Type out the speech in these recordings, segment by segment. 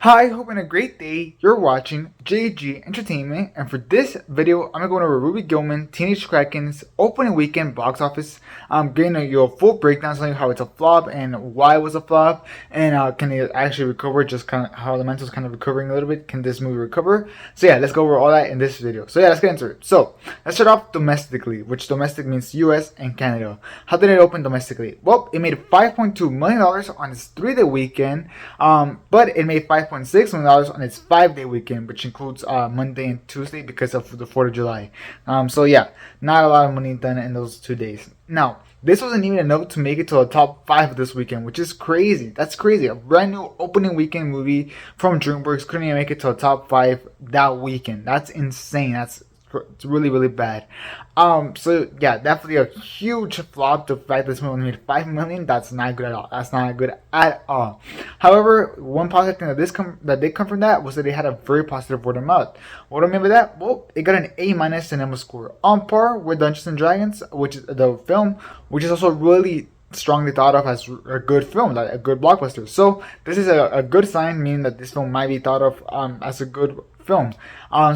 Hi, hope you're having a great day. You're watching JG Entertainment, and for this video, I'm gonna go over Ruby Gillman, Teenage Kraken's opening weekend box office. I'm giving you a full breakdown, telling you how it's a flop and why it was a flop, and can it actually recover? Just kind of how Elemental's kind of recovering a little bit. Can this movie recover? So yeah, let's go over all that in this video. So yeah, let's get into it. So let's start off domestically, which domestic means U.S. and Canada. How did it open domestically? Well, it made $5.2 million on its 3-day weekend, but it made $5.6 million on its 5-day weekend, which includes Monday and Tuesday because of the 4th of July. So yeah, not a lot of money done in those 2 days. Now, this wasn't even enough to make it to the top 5 this weekend, which is crazy. That's crazy. A brand new opening weekend movie from DreamWorks couldn't even make it to the top 5 that weekend. That's insane. It's really, really bad. So yeah, definitely a huge flop. The fact that this movie only made $5 million, that's not good at all. That's not good at all. However, one positive thing that did come from that was that it had a very positive word of mouth. What do I mean by that? Well, it got an A- cinema score, on par with Dungeons and Dragons, which is the film, which is also really strongly thought of as a good film, like a good blockbuster. So this is a good sign, meaning that this film might be thought of as a good film.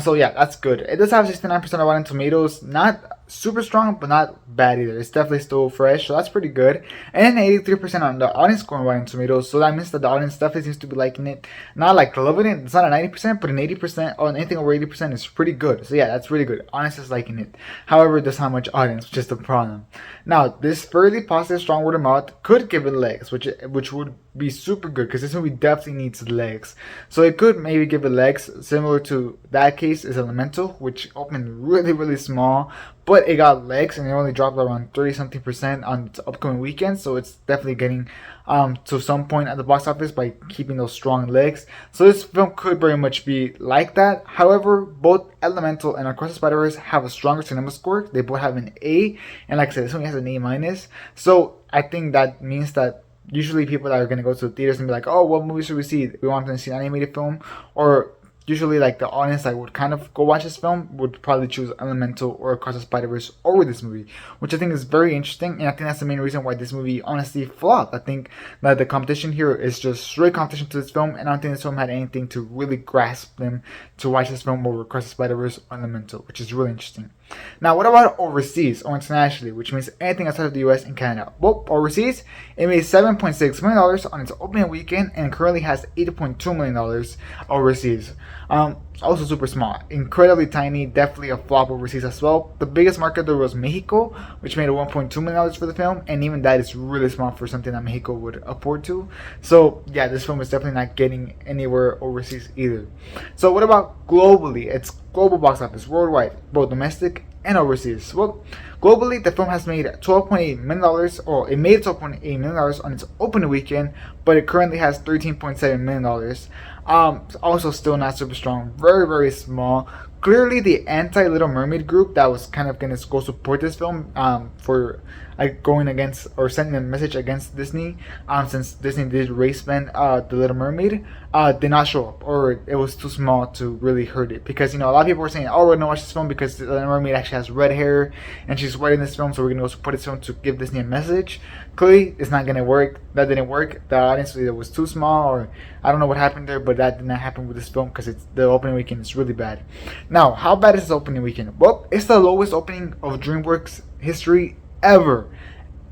So yeah, that's good. It does have 69% of Rotten Tomatoes, not super strong, but not bad either. It's definitely still fresh, so that's pretty good. And 83% on the audience score on Rotten Tomatoes, so that means that the audience definitely seems to be liking it. Not like loving it, it's not a 90%, but an 80% on anything over 80% is pretty good. So yeah, that's really good. Audience is liking it. However, it doesn't have much audience, which is the problem. Now, this fairly positive, strong word of mouth could give it legs, which would be super good because this movie definitely needs legs. So it could maybe give it legs, similar to that case is Elemental, which opened really, really small, but it got legs and it only dropped around 30 something percent on its upcoming weekend. So it's definitely getting to some point at the box office by keeping those strong legs. So this film could very much be like that. However, both Elemental and Across the Spiderverse have a stronger cinema score. They both have an A, and like I said, this one has an A-. So I think that means that usually people that are going to go to the theaters and be like, oh, what movie should we see? We want to see an animated film, or usually like the audience that would kind of go watch this film would probably choose Elemental or Across the Spider-Verse over this movie, which I think is very interesting, and I think that's the main reason why this movie honestly flopped. I think that the competition here is just straight competition to this film, and I don't think this film had anything to really grasp them to watch this film over Across the Spider-Verse or Elemental, which is really interesting. Now, what about overseas or internationally, which means anything outside of the US and Canada? Well, overseas, it made $7.6 million on its opening weekend and currently has $8.2 million overseas. Also super small, incredibly tiny, definitely a flop overseas as well. The biggest market there was Mexico, which made $1.2 million for the film, and even that is really small for something that Mexico would afford to. So yeah, this film is definitely not getting anywhere overseas either. So what about globally? It's global box office worldwide, both domestic and overseas. Well, globally, the film has made $12.8 million, or it made $12.8 million on its opening weekend, but it currently has $13.7 million. Also still not super strong, very, very small. Clearly the anti-Little Mermaid group that was kind of going to go support this film for going against or sending a message against Disney, since Disney did race ban the Little Mermaid, did not show up, or it was too small to really hurt it, because a lot of people were saying, oh, we're gonna watch this film because the Little Mermaid actually has red hair and she's white in this film, so we're gonna go support this film to give Disney a message. Clearly it's not gonna work. That didn't work. The audience either was too small, or I don't know what happened there, but that did not happen with this film because the opening weekend is really bad. Now, how bad is this opening weekend? Well, it's the lowest opening of DreamWorks history ever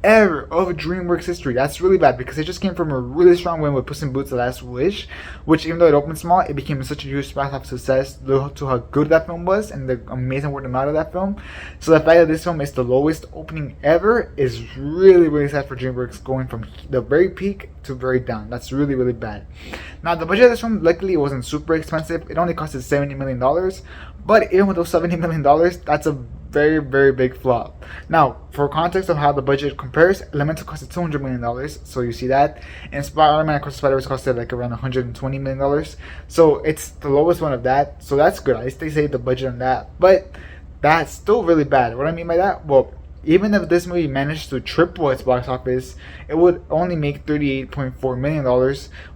of DreamWorks history. That's really bad because it just came from a really strong win with Puss in Boots: The Last Wish, which, even though it opened small, it became such a huge box office success due to how good that film was and the amazing word of mouth of that film. So the fact that this film is the lowest opening ever is really, really sad for DreamWorks, going from the very peak to very down. That's really, really bad. Now, the budget of this film, luckily, it wasn't super expensive. It only costed $70 million, but even with those $70 million, that's a very, very big flop. Now, for context of how the budget compares, Elemental costed $200 million, so you see that, and Spider-Man Across the Spider-Verse costed like around $120 million, so it's the lowest one of that, so that's good. At least they saved the budget on that, but that's still really bad. What I mean by that? Well, even if this movie managed to triple its box office, it would only make $38.4 million,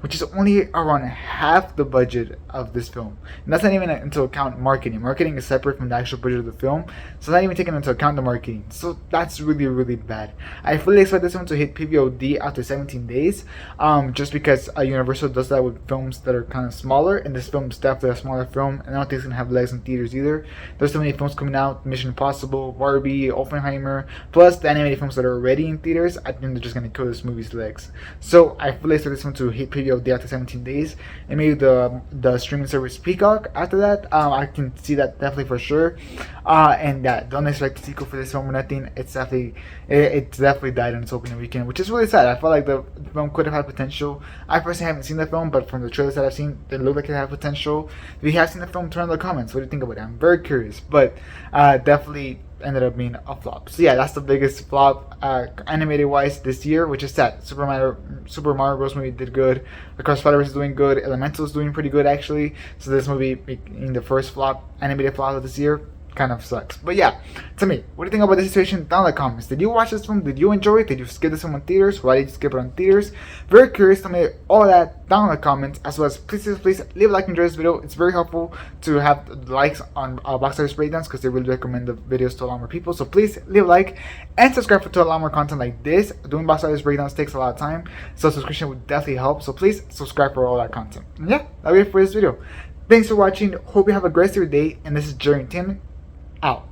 which is only around half the budget of this film. And that's not even into account marketing. Marketing is separate from the actual budget of the film, so not even taking into account the marketing. So that's really, really bad. I fully expect this one to hit PVOD after 17 days, just because Universal does that with films that are kind of smaller, and this film is definitely a smaller film, and I don't think it's gonna have legs in theaters either. There's so many films coming out: Mission Impossible, Barbie, Oppenheimer, plus the animated films that are already in theaters. I think they're just gonna kill this movie's legs. So I fully expect this one to hit PVOD after 17 days, and maybe the streaming service Peacock after that. I can see that definitely for sure. And that don't expect a sequel for this film or nothing. It's definitely died on its opening weekend, which is really sad. I felt like the film could have had potential. I personally haven't seen the film, but from the trailers that I've seen, it looked like it had potential. If you have seen the film, turn in the comments. What do you think about it? I'm very curious, but definitely ended up being a flop. So yeah, that's the biggest flop animated wise this year, which is sad. Super Mario Bros. Movie did good. Across Spiderverse is doing good. Elemental is doing pretty good actually. So this movie being the first animated flop of this year kind of sucks. But yeah, to me, what do you think about this situation? Down in the comments. Did you watch this film? Did you enjoy it? Did you skip this film in theaters? Why did you skip it on theaters? Very curious to me. All of that down in the comments, as well as please leave a like and enjoy this video. It's very helpful to have likes on box office breakdowns because they really recommend the videos to a lot more people. So please leave a like and subscribe to a lot more content like this. Doing box office breakdowns takes a lot of time, so subscription would definitely help. So please subscribe for all that content. And yeah, that'll be it for this video. Thanks for watching. Hope you have a great rest of your day. And this is Jerry and Tim out.